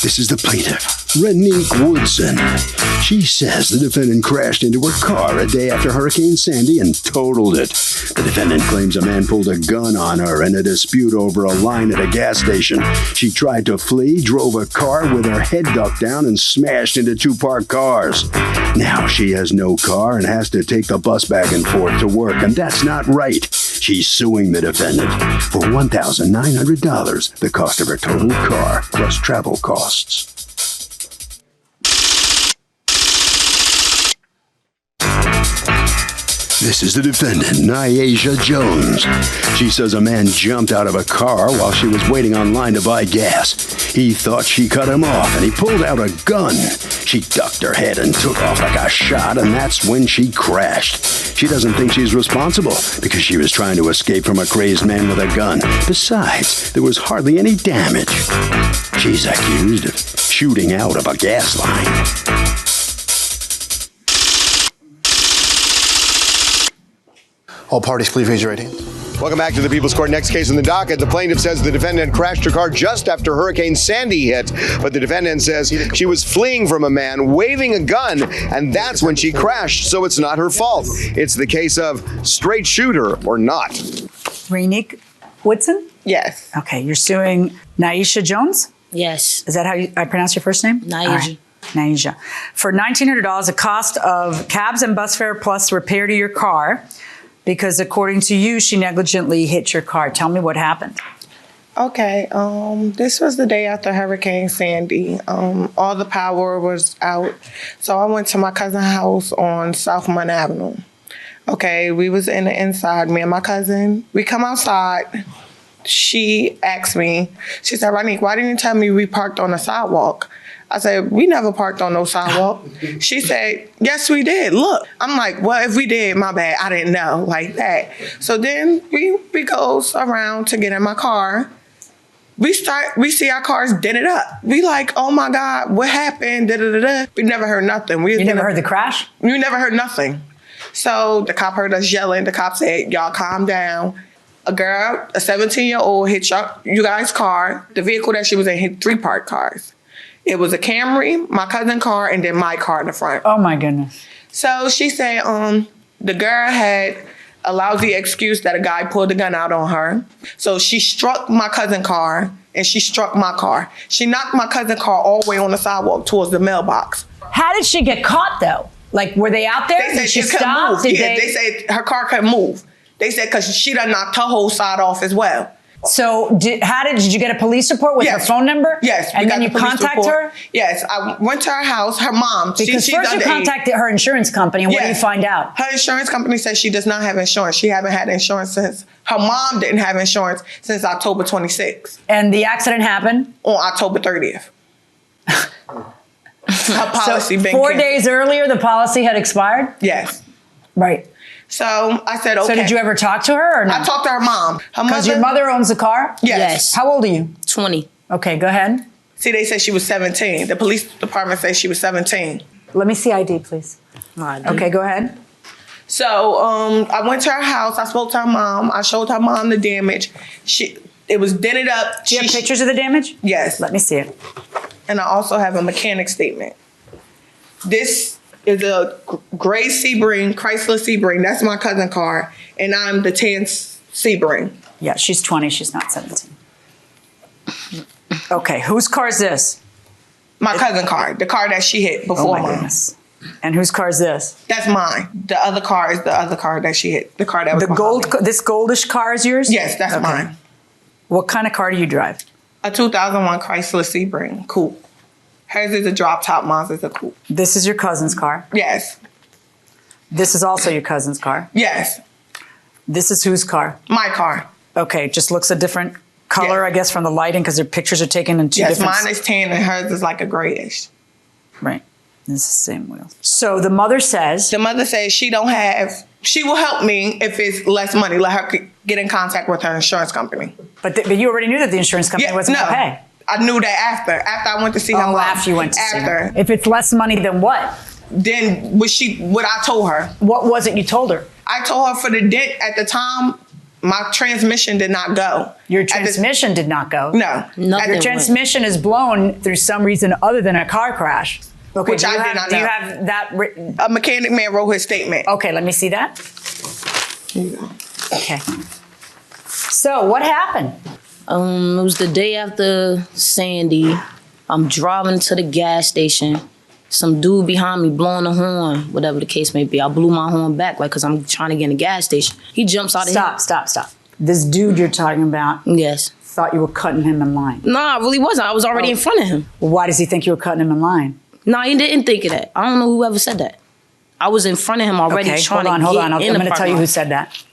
This is the plaintiff, Renique Woodson. She says the defendant crashed into her car a day after Hurricane Sandy and totaled it. The defendant claims a man pulled a gun on her in a dispute over a line at a gas station. She tried to flee, drove a car with her head ducked down, and smashed into two parked cars. Now she has no car and has to take the bus back and forth to work, and that's not right. She's suing the defendant for $1,900, the cost of her total car, plus travel costs. This is the defendant, Nyasha Jones. She says a man jumped out of a car while she was waiting online to buy gas. He thought she cut him off, and he pulled out a gun. She ducked her head and took off like a shot, and that's when she crashed. She doesn't think she's responsible because she was trying to escape from a crazed man with a gun. Besides, there was hardly any damage. She's accused of shooting out of a gas line. All parties, please raise your right hand. Welcome back to the People's Court. Next case in the docket. The plaintiff says the defendant crashed her car just after Hurricane Sandy hit, but the defendant says she was fleeing from a man waving a gun, and that's when she crashed, so it's not her fault. It's the case of straight shooter or not. Renique Woodson? Yes. Okay, you're suing Nyasha Jones? Yes. Is that how I pronounce your first name? Nyasha. Nyasha. For $1,900, the cost of cabs and bus fare plus repair to your car, because according to you, she negligently hit your car. Tell me what happened. Okay, this was the day after Hurricane Sandy. All the power was out. So I went to my cousin's house on South Munn Avenue. Okay, we was in the inside, me and my cousin. We come outside. She asked me, she said, Renique, why didn't you tell me we parked on the sidewalk? I said, we never parked on no sidewalk. She said, yes, we did. Look. I'm like, well, if we did, my bad. I didn't know, like that. So then we goes around to get in my car. We see our cars dented up. We like, oh my God, what happened? Da, da, da, da. We never heard nothing. You never heard the crash? We never heard nothing. So the cop heard us yelling. The cop said, y'all calm down. A girl, a 17-year-old, hit you guys' car. The vehicle that she was in hit 3 parked cars. It was a Camry, my cousin's car, and then my car in the front. Oh my goodness. So she said the girl had a lousy excuse that a guy pulled the gun out on her. So she struck my cousin's car and she struck my car. She knocked my cousin's car all the way on the sidewalk towards the mailbox. How did she get caught though? Like, were they out there? They said did she stop? Did they said her car couldn't move. They said because she done knocked her whole side off as well. So did you get a police report with her phone number? Yes. And then you contact her? Yes. I went to her house, her mom. Because first you contacted her insurance company, and what did you find out? Her insurance company says she does not have insurance. She haven't had insurance since, her mom didn't have insurance since October 26th. And the accident happened? On October 30th. Her policy been 4 days earlier, the policy had expired? Yes. Right. So I said, okay. So did you ever talk to her or no? I talked to her mom. Because your mother owns the car? Yes. How old are you? 20. Okay, go ahead. See, they said she was 17. The police department says she was 17. Let me see ID, please. Okay, go ahead. So I went to her house. I spoke to her mom. I showed her mom the damage. It was dented up. Do you have pictures of the damage? Yes. Let me see it. And I also have a mechanic statement. This is a gray Sebring, Chrysler Sebring. That's my cousin's car. And I'm the tan Sebring. Yeah, she's 20. She's not 17. Okay, whose car is this? My cousin's car. The car that she hit before mine. Goodness. And whose car is this? That's mine. The other car is the other car that she hit. The car that was this goldish car is yours? Yes, that's mine. What kind of car do you drive? A 2001 Chrysler Sebring coupe. Hers is a drop top, mine is a coupe. This is your cousin's car? Yes. This is also your cousin's car? Yes. This is whose car? My car. Okay, just looks a different color, I guess, from the lighting because their pictures are taken in two different... Yes, mine is tan and hers is like a grayish. Right. This is the same wheels. So the mother says... The mother says she will help me if it's less money. Let her get in contact with her insurance company. But you already knew that the insurance company wasn't going to pay. I knew that after I went to see her mom. After you went to see her. If it's less money than what? Then what I told her. What was it you told her? I told her for the dent at the time, My transmission did not go. Your transmission did not go? No. Your transmission is blown through some reason other than a car crash. Okay, Which I did not know. Do you have that written? A mechanic man wrote his statement. Okay, let me see that. Okay. So what happened? It was the day after Sandy. I'm driving to the gas station. Some dude behind me blowing the horn, whatever the case may be. I blew my horn back, like, because I'm trying to get in the gas station. He jumps out of Stop. This dude you're talking about Yes. thought you were cutting him in line. No, I really wasn't. I was already in front of him. Well, why does he think you were cutting him in line? No, he didn't think of that. I don't know whoever said that. I was in front of him already trying to get hold on. I'm in the going to tell you parking who lot. said that.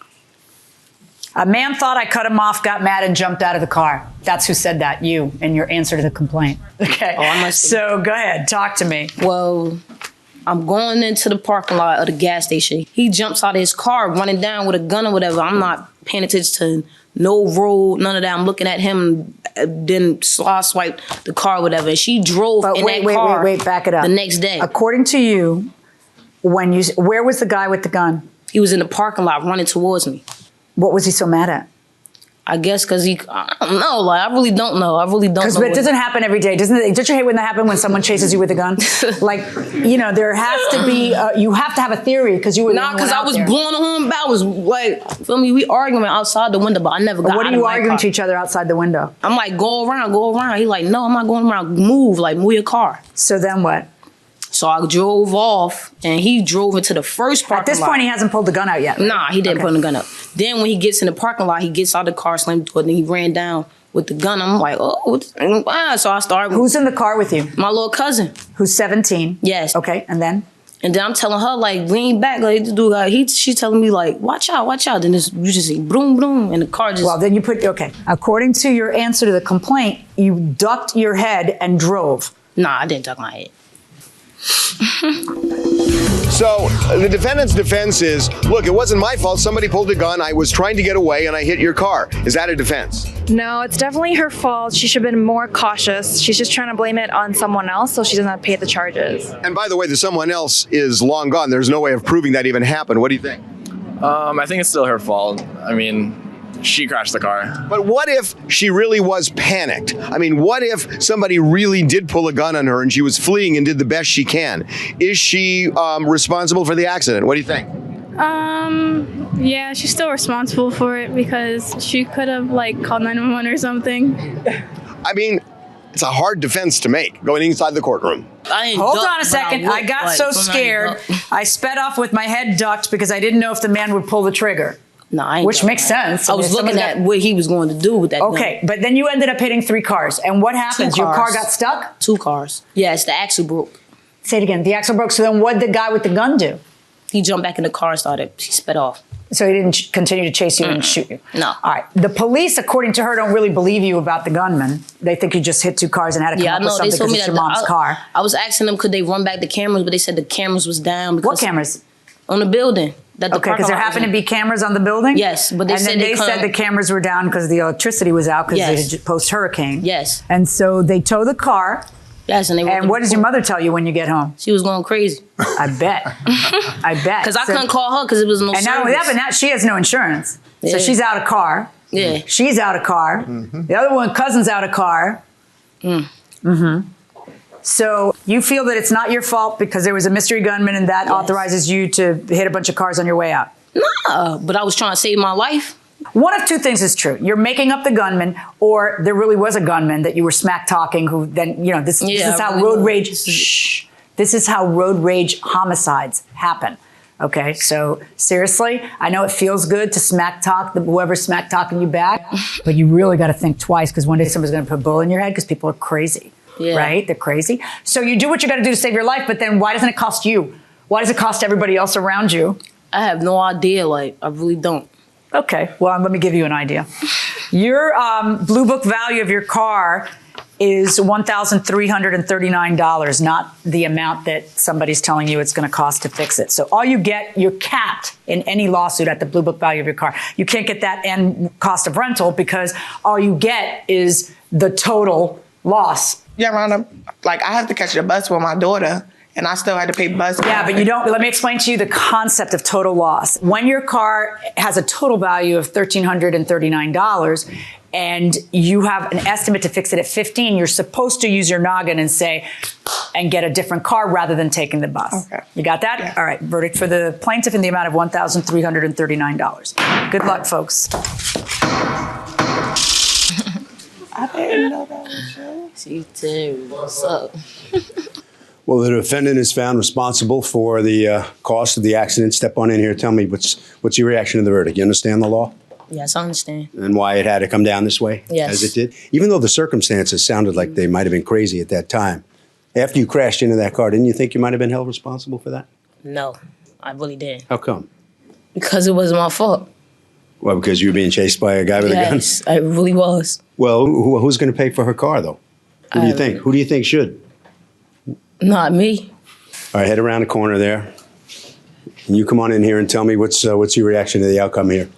A man thought I cut him off, got mad, and jumped out of the car. That's who said that, you, in your answer to the complaint. Okay. Oh, I must have. So go ahead, talk to me. Well, I'm going into the parking lot of the gas station. He jumps out of his car, running down with a gun or whatever. I'm not paying attention to no road, none of that. I'm looking at him, then swipe the car, whatever. And she drove in that car. Wait, back it up. The next day. According to you, where was the guy with the gun? He was in the parking lot running towards me. What was he so mad at? I guess because I don't know. Like, I really don't know. Because it doesn't happen every day. Don't you hate when that happens when someone chases you with a gun? Like, there has to be, you have to have a theory because you were Nah, because I was blowing the horn back. I was like, feel me? We arguing outside the window, but I never got What out are of you my arguing car. to each other outside the window? I'm like, go around. He like, no, I'm not going around. Move your car. So then what? So I drove off, and he drove into the first parking lot. At this point, he hasn't pulled the gun out yet. Right? Nah, he didn't put the gun up. Then when he gets in the parking lot, he gets out of the car, slammed the door, and he ran down with the gun. I'm like, so I started. Who's in the car with you? My little cousin. Who's 17? Yes. Okay, and then? And then I'm telling her, like, lean back, like, the dude, she's telling me, like, watch out. Then you just see boom, boom, and the car just. Well, then According to your answer to the complaint, you ducked your head and drove. Nah, I didn't duck my head. So the defendant's defense is, look, it wasn't my fault. Somebody pulled a gun. I was trying to get away and I hit your car. Is that a defense? No, it's definitely her fault. She should have been more cautious. She's just trying to blame it on someone else so she doesn't have to pay the charges. And by the way, the someone else is long gone. There's no way of proving that even happened. What do you think? I think it's still her fault. I mean, she crashed the car. But what if she really was panicked? I mean, what if somebody really did pull a gun on her and she was fleeing and did the best she can? Is she responsible for the accident? What do you think? Yeah, she's still responsible for it because she could have called 911 or something. I mean, it's a hard defense to make going inside the courtroom. Hold on a second. I got so scared. I sped off with my head ducked because I didn't know if the man would pull the trigger. No, I ain't Which makes sense. I was looking at what he was going to do with that Okay, gun. but then you ended up hitting 3 cars. And what happens? Your car got stuck? 2 cars. Yes, the axle broke. Say it again. The axle broke. So then what did the guy with the gun do? He jumped back in the car and he sped off. So he didn't continue to chase you and shoot you? No. All right. The police, according to her, don't really believe you about the gunman. They think you just hit 2 cars and had to come up with something because it's your mom's car. I was asking them, could they run back the cameras, but they said the cameras was down. What cameras? On the building. Okay, because there happened to be cameras on the building? Yes, but they said the cameras were down because the electricity was out because they had post-hurricane. Yes. And so they tow the car. Yes, and what does your mother tell you when you get home? She was going crazy. I bet. I bet. Because I couldn't call her because it was no service. And not only that, but now she has no insurance. Yeah. So she's out of car. Yeah. She's out of car. Mm-hmm. The other one, cousin's out of car. Mm-hmm. So you feel that it's not your fault because there was a mystery gunman and that authorizes you to hit a bunch of cars on your way out? Nah, but I was trying to save my life. One of 2 things is true. You're making up the gunman, or there really was a gunman that you were smack talking who then, this is how road rage, this is how road rage homicides happen. Okay, so seriously, I know it feels good to smack talk whoever's smack talking you back, but you really got to think twice because one day somebody's going to put a bullet in your head because people are crazy. Yeah. Right? They're crazy. So you do what you got to do to save your life, but then why doesn't it cost you? Why does it cost everybody else around you? I have no idea. I really don't. Okay. Well, let me give you an idea. Your Blue Book value of your car is $1,339, not the amount that somebody's telling you it's going to cost to fix it. So all you get, you're capped in any lawsuit at the Blue Book value of your car. You can't get that and cost of rental because all you get is the total loss. Yeah, Rhonda, I have to catch the bus with my daughter, and I still had to pay bus. Yeah, but you don't, let me explain to you the concept of total loss. When your car has a total value of $1,339 and you have an estimate to fix it at $15, you're supposed to use your noggin and say, and get a different car rather than taking the bus. Okay. You got that? Yeah. All right, verdict for the plaintiff in the amount of $1,339. Good luck, folks. I didn't know that was you. See, too. What's up? Well, the defendant is found responsible for the cost of the accident. Step on in here. Tell me, what's your reaction to the verdict? You understand the law? Yes, I understand. And why it had to come down this way? Yes. As it did? Even though the circumstances sounded like they might have been crazy at that time. After you crashed into that car, didn't you think you might have been held responsible for that? No, I really did. How come? Because it wasn't my fault. Well, because you were being chased by a guy with a gun? Yes, I really was. Well, who's going to pay for her car, though? Who do you think? Who do you think should? Not me. All right, head around the corner there. And you come on in here and tell me what's your reaction to the outcome here?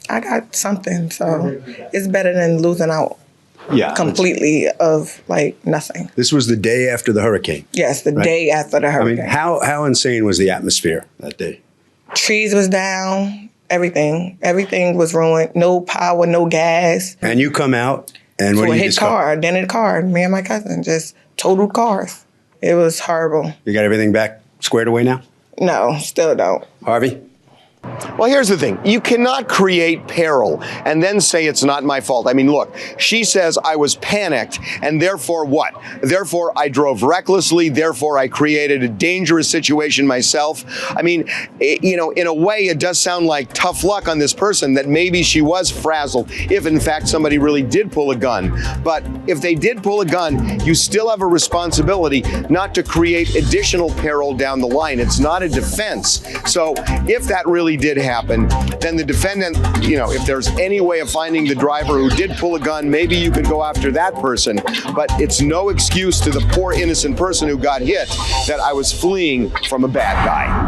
I got something, so it's better than losing out Yeah. completely of like nothing. This was the day after the hurricane. Yes, the Right. day after the I hurricane. mean, how insane was the atmosphere that day? Trees was down, everything was ruined. No power, no gas. And you come out, and what So do a you hit discover? car, dented car. Me and my cousin just totaled cars. It was horrible. You got everything back squared away now? No, still don't. Harvey? Well, here's the thing. You cannot create peril and then say it's not my fault. I mean, look, she says I was panicked and therefore what? Therefore, I drove recklessly. Therefore, I created a dangerous situation myself. I mean, in a way, it does sound like tough luck on this person that maybe she was frazzled if, in fact, somebody really did pull a gun. But if they did pull a gun, you still have a responsibility not to create additional peril down the line. It's not a defense. So if that really did happen, then the defendant, if there's any way of finding the driver who did pull a gun, maybe you could go after that person. But it's no excuse to the poor innocent person who got hit that I was fleeing from a bad guy.